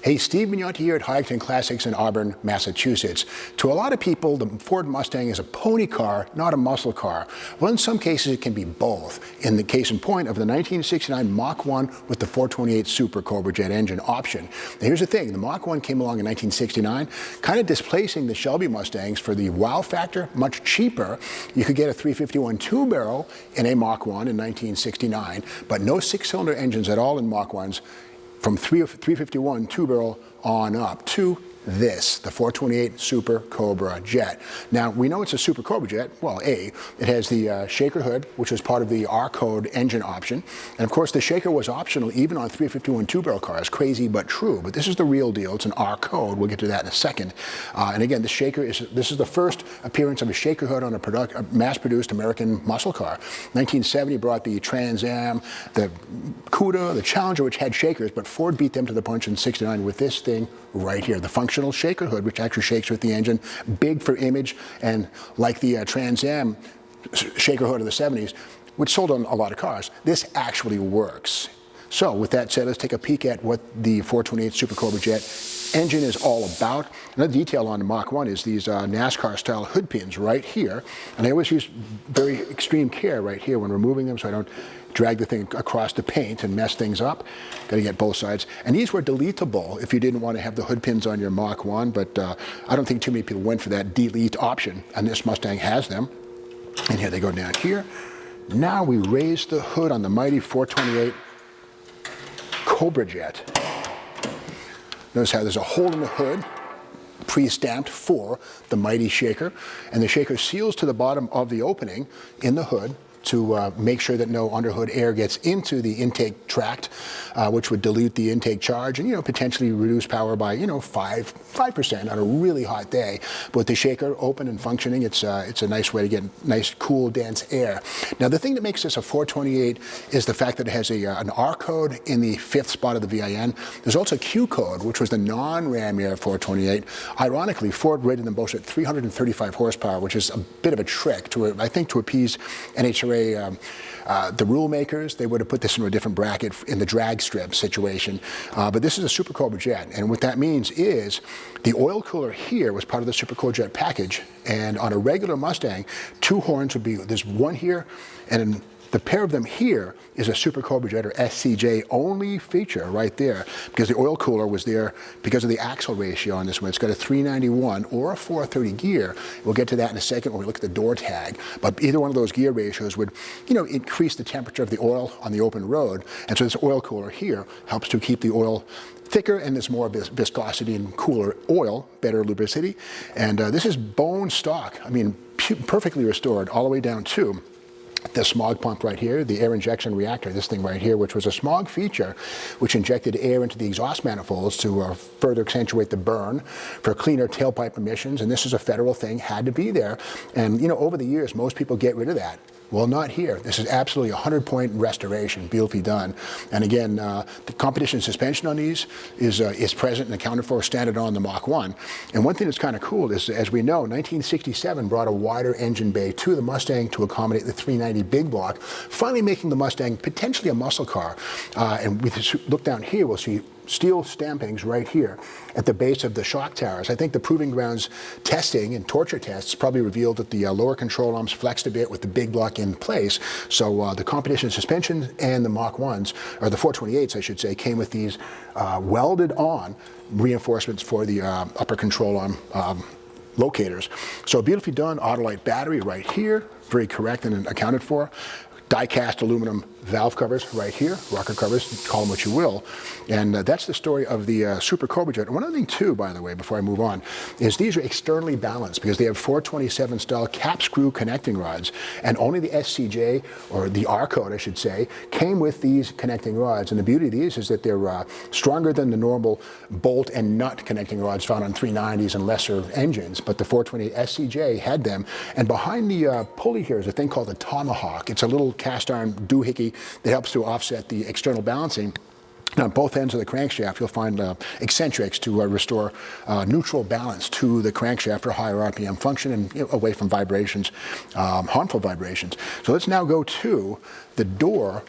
Hey, Steve Magnante here at High-Octane Classics in Auburn, Massachusetts. To a lot of people, the Ford Mustang is a pony car, not a muscle car. Well, in some cases, it can be both. In the case in point of the 1969 Mach 1 with the 428 Super Cobra jet engine option. Now, here's the thing. The Mach 1 came along in 1969, kind of displacing the Shelby Mustangs for the wow factor, much cheaper. You could get a 351 two-barrel in a Mach 1 in 1969, but no six-cylinder engines at all in Mach 1s. From 351 two-barrel on up to this, the 428 Super Cobra jet. Now, we know it's a Super Cobra jet. Well, it has the shaker hood, which was part of the R-code engine option. And of course, the shaker was optional even on 351 two-barrel cars. Crazy, but true. But this is the real deal. It's an R-code. We'll get to that in a second. And again, this is the first appearance of a shaker hood on a mass-produced American muscle car. 1970 brought the Trans Am, the Cuda, the Challenger, which had shakers, but Ford beat them to the punch in 69 with this thing right here, the functional shaker hood, which actually shakes with the engine, big for image, and like the Trans Am shaker hood of the 70s, which sold on a lot of cars, this actually works. So with that said, let's take a peek at what the 428 Super Cobra jet engine is all about. Another detail on the Mach 1 is these NASCAR-style hood pins right here, and I always use very extreme care right here when removing them so I don't drag the thing across the paint and mess things up. Got to get both sides. And these were deletable if you didn't want to have the hood pins on your Mach 1, but I don't think too many people went for that delete option, and this Mustang has them. And here they go down here. Now we raise the hood on the mighty 428 Cobra jet. Notice how there's a hole in the hood, pre-stamped for the mighty shaker, and the shaker seals to the bottom of the opening in the hood to make sure that no underhood air gets into the intake tract, which would dilute the intake charge and, potentially reduce power by, 5% on a really hot day. But with the shaker open and functioning, it's a nice way to get nice, cool, dense air. Now, the thing that makes this a 428 is the fact that it has an R code in the 5th spot of the VIN. There's also a Q code, which was the non-Ram era 428. Ironically, Ford rated them both at 335 horsepower, which is a bit of a trick I think to appease NHRA. The rule makers, they would have put this into a different bracket in the drag strip situation. But this is a Super Cobra jet, and what that means is the oil cooler here was part of the Super Cobra jet package, and on a regular Mustang, 2 horns would be, there's one here, and the pair of them here is a Super Cobra jet or SCJ only feature right there, because the oil cooler was there because of the axle ratio on this one. It's got a 391 or a 430 gear. We'll get to that in a second when we look at the door tag. But either one of those gear ratios would, increase the temperature of the oil on the open road. And so this oil cooler here helps to keep the oil thicker, and there's more viscosity and cooler oil, better lubricity. And this is bone stock. I mean, perfectly restored all the way down to the smog pump right here, the air injection reactor, this thing right here, which was a smog feature, which injected air into the exhaust manifolds to further accentuate the burn for cleaner tailpipe emissions. And this is a federal thing, had to be there. And, over the years, most people get rid of that. Well, not here. This is absolutely a 100-point restoration, beautifully done. And again, the competition suspension on these is present and accounted for, standard on the Mach 1. And one thing that's kind of cool is, as we know, 1967 brought a wider engine bay to the Mustang to accommodate the 390 big block, finally making the Mustang potentially a muscle car. And we look down here, we'll see steel stampings right here at the base of the shock towers. I think the Proving Grounds testing and torture tests probably revealed that the lower control arms flexed a bit with the big block in place. So the competition suspension and the Mach 1s, or the 428s I should say, came with these welded on reinforcements for the upper control arm locators. So beautifully done. Autolite battery right here, very correct and accounted for. Die-cast aluminum valve covers right here, rocker covers, call them what you will. And that's the story of the Super Cobra jet. And one other thing too, by the way, before I move on, is these are externally balanced because they have 427 style cap screw connecting rods, and only the SCJ, or the R code I should say, came with these connecting rods. And the beauty of these is that they're stronger than the normal bolt and nut connecting rods found on 390s and lesser engines, but the 428 SCJ had them. And behind the pulley here is a thing called the Tomahawk. It's a little cast iron doohickey that helps to offset the external balancing. Now, on both ends of the crankshaft, you'll find eccentrics to restore neutral balance to the crankshaft for higher RPM function and away from vibrations, harmful vibrations. So let's now go to the door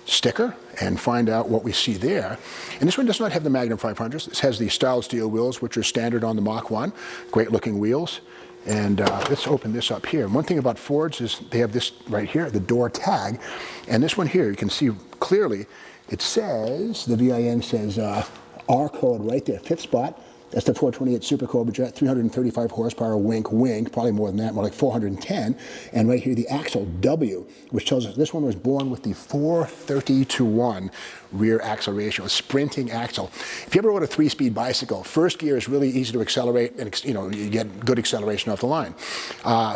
sticker and find out what we see there. And this one does not have the Magnum 500s. This has the styled steel wheels, which are standard on the Mach 1. Great looking wheels. And let's open this up here. And one thing about Fords is they have this right here, the door tag. And this one here, you can see clearly, it says, the VIN says R code right there, 5th spot. That's the 428 Super Cobra jet, 335 horsepower, wink, wink, probably more than that, more like 410. And right here, the axle W, which tells us this one was born with the 430-to-1 rear axle ratio, a sprinting axle. If you ever rode a 3-speed bicycle, first gear is really easy to accelerate, and you get good acceleration off the line.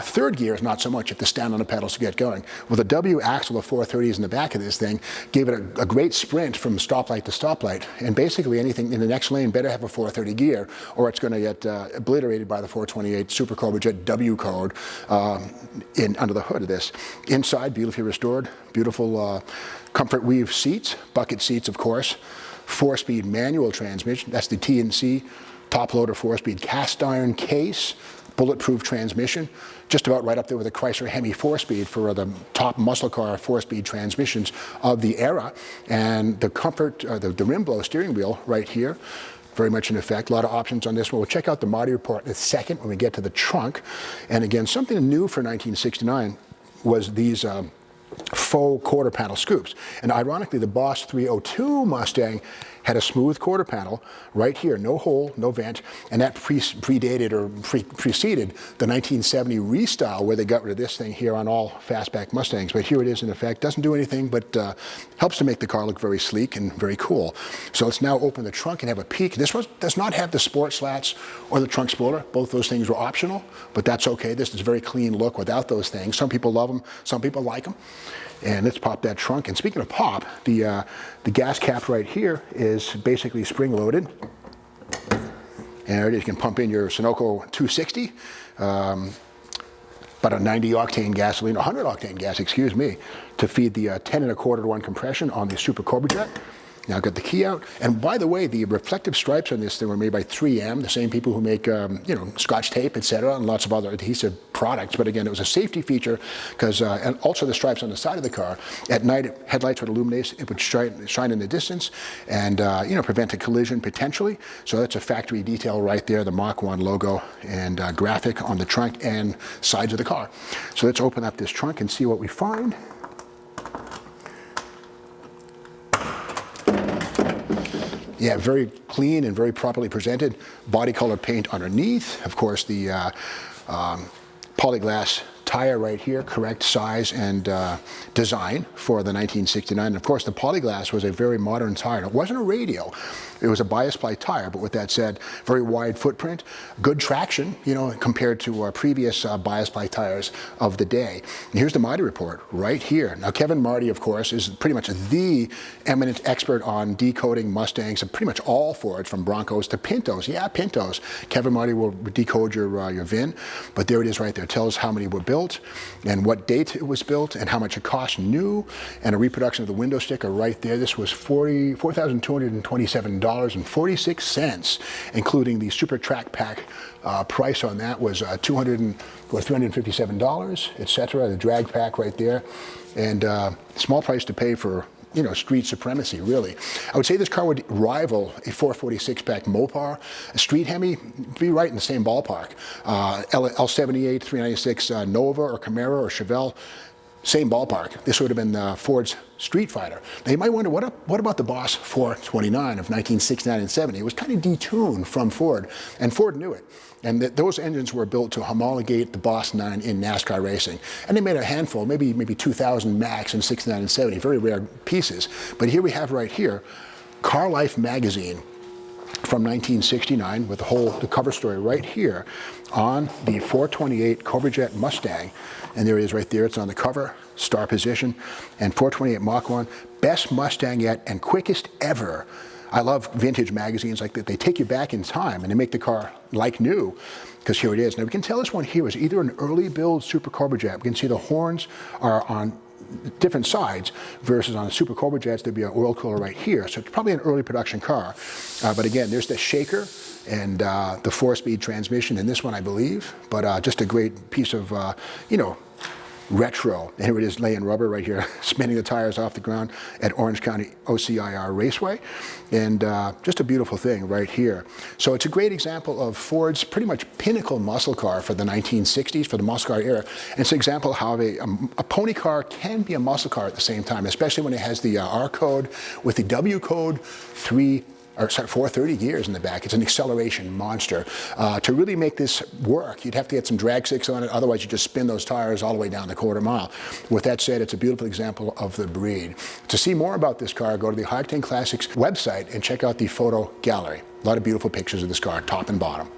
Third gear is not so much. You have to stand on the pedals to get going. Well, the W axle of 430s in the back of this thing gave it a great sprint from stoplight to stoplight. And basically anything in the next lane better have a 430 gear, or it's going to get obliterated by the 428 Super Cobra jet W code under the hood of this. Inside, beautifully restored, beautiful comfort weave seats, bucket seats, of course, 4-speed manual transmission. That's the T&C top loader 4-speed cast iron case, bulletproof transmission, just about right up there with the Chrysler Hemi 4-speed for the top muscle car 4-speed transmissions of the era. And the comfort, the rim blow steering wheel right here, very much in effect. A lot of options on this one. We'll check out the Marty report in a second when we get to the trunk. And again, something new for 1969 was these faux quarter panel scoops. And ironically, the Boss 302 Mustang had a smooth quarter panel right here, no hole, no vent, and that preceded the 1970 restyle where they got rid of this thing here on all fastback Mustangs. But here it is in effect. Doesn't do anything, but helps to make the car look very sleek and very cool. So let's now open the trunk and have a peek. This one does not have the sport slats or the trunk spoiler. Both those things were optional, but that's okay. This is a very clean look without those things. Some people love them, some people like them. And let's pop that trunk. And speaking of pop, the gas cap right here is basically spring-loaded. And there it is. You can pump in your Sunoco 260, about a 90-octane gasoline, 100-octane gas, excuse me, to feed the 10.25-to-1 compression on the Super Cobra jet. Now I've got the key out. And by the way, the reflective stripes on this thing were made by 3M, the same people who make, Scotch tape, etc., and lots of other adhesive products. But again, it was a safety feature because, and also the stripes on the side of the car. At night, headlights would illuminate, it would shine in the distance and, prevent a collision potentially. So that's a factory detail right there, the Mach 1 logo and graphic on the trunk and sides of the car. So let's open up this trunk and see what we find. Yeah, very clean and very properly presented. Body color paint underneath. Of course, the polyglass tire right here, correct size and design for the 1969. And of course, the polyglass was a very modern tire. It wasn't a radial. It was a bias ply tire, but with that said, very wide footprint, good traction, compared to previous bias ply tires of the day. And here's the Marty report right here. Now, Kevin Marty, of course, is pretty much the eminent expert on decoding Mustangs and pretty much all Fords, from Broncos to Pintos. Yeah, Pintos. Kevin Marty will decode your VIN, but there it is right there. It tells how many were built and what date it was built and how much it cost new, and a reproduction of the window sticker right there. This was $4,227.46, including the Super Track Pack price on that was $357, etc. The drag pack right there, and small price to pay for street supremacy, really. I would say this car would rival a 446-pack Mopar. A street Hemi, be right in the same ballpark. L78, 396 Nova or Camaro or Chevelle, same ballpark. This would have been Ford's Street Fighter. Now you might wonder, what about the Boss 429 of 1969 and 70? It was kind of detuned from Ford, and Ford knew it. And those engines were built to homologate the Boss 9 in NASCAR racing. And they made a handful, maybe 2,000 max in 69 and 70, very rare pieces. But here we have right here, Car Life magazine from 1969 with the cover story right here on the 428 Cobra Jet Mustang. And there it is right there, it's on the cover, star position, and 428 Mach 1, best Mustang yet and quickest ever. I love vintage magazines like that. They take you back in time and they make the car like new, because here it is. Now we can tell this one here is either an early build Super Cobra Jet. We can see the horns are on different sides versus on the Super Cobra Jets there'd be an oil cooler right here. So it's probably an early production car. But again, there's the shaker and the 4-speed transmission in this one, I believe. But just a great piece of, retro. And here it is laying rubber right here, spinning the tires off the ground at Orange County OCIR Raceway. And just a beautiful thing right here. So it's a great example of Ford's pretty much pinnacle muscle car for the 1960s, for the muscle car era. And it's an example of how a pony car can be a muscle car at the same time, especially when it has the R code with the W code 430 gears in the back. It's an acceleration monster. To really make this work, you'd have to get some drag sticks on it, otherwise you just spin those tires all the way down the quarter mile. With that said, it's a beautiful example of the breed. To see more about this car, go to the High-Octane Classics website and check out the photo gallery. A lot of beautiful pictures of this car, top and bottom.